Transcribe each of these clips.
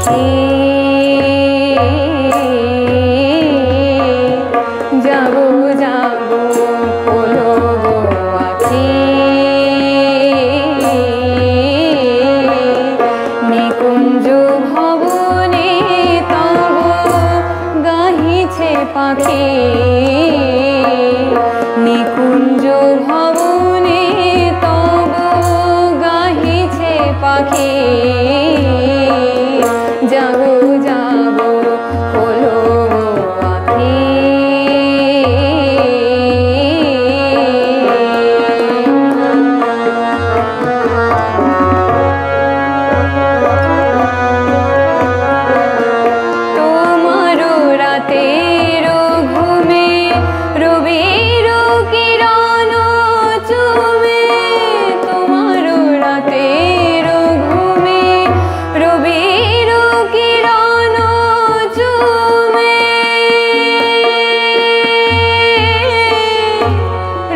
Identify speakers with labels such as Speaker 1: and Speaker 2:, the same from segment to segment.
Speaker 1: আখি জাগো জাগো খোলো গো আখি নিকুঞ্জ ভবনে তব গাহিছে পাখি নিকুঞ্জ ভবনে তব গাহিছে পাখি জাগো জাগো খোলো আখি তোমার রাতের ঘুমে রবির কিরণ চুমে তোমার রাতের ঘুমে রবির কিরণ চুমে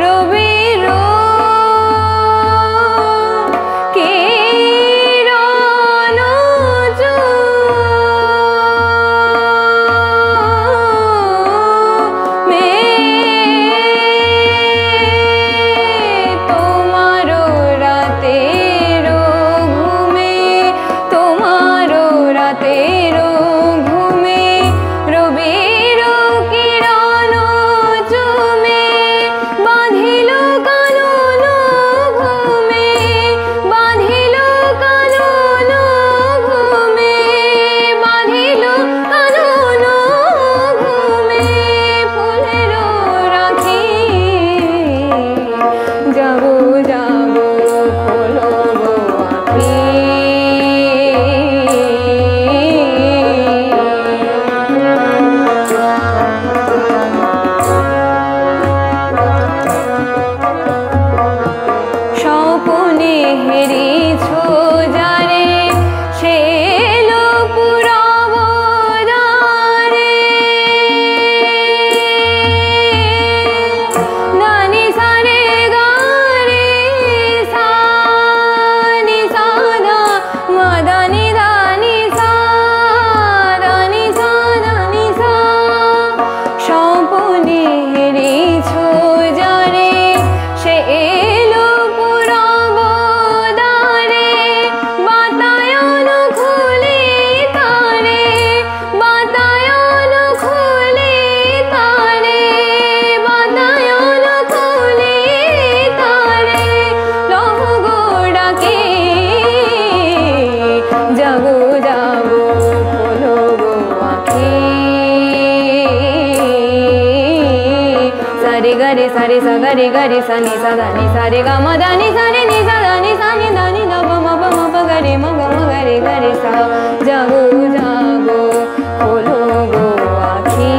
Speaker 1: রবির কিরণ চুমে তোমার রাতের ঘুমে তোমার রাতের ঘুমে রবির কিরণ চুমে বাঁধিল কানন ঘুমে বাঁধিল কানন ঘুমে বাঁধিল কানন ঘুমে ফুলের রাখি জাগো জাগো খোলো গো আখি স্বপনে হেরিছ যারে সে এলো পুরব দ্বারে দানি সারে গারে সা নি সা দা মা দানি দানি সা দানি সা দানি সা স্বপনে হেরিছ যারে সে এলো পুরব দ্বারে বাতায়ন খুলে তারে বাতায়ন খুলে তারে বাতায়ন খুলে তারে লহ গো ডাকে জাগো জাগো খোলো গো আখি সারে গারে সারে সা গারে গারে সা নি সা দা নি সা রে গা মা দা নি সা রে নি সা দা নি সা নি দা নি দা পা মা পা গারে মা গা মা গারে গারে সা জাগো জাগো খোলো গো আখি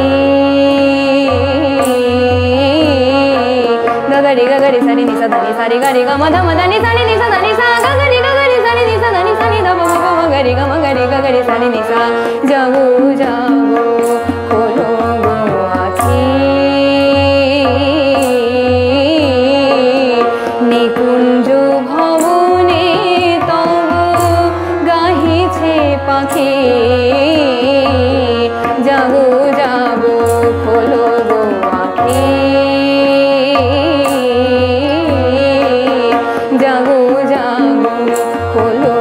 Speaker 1: গা গারে সারে নি সা দা নি সা রে গারে গা মা দা নি সা রে নি সা দা নি সা গা গারে সারে নি সা দা নি সা নি দা পা মা গারে গা মা গারে গা গারে সারে নি সা জাগো জাগো খোলো গো আখি নিকুঞ্জ ভবনে তব গাহিছে পাখি জাগো জাগো খোলো গো আখি জাগো জাগো খোলো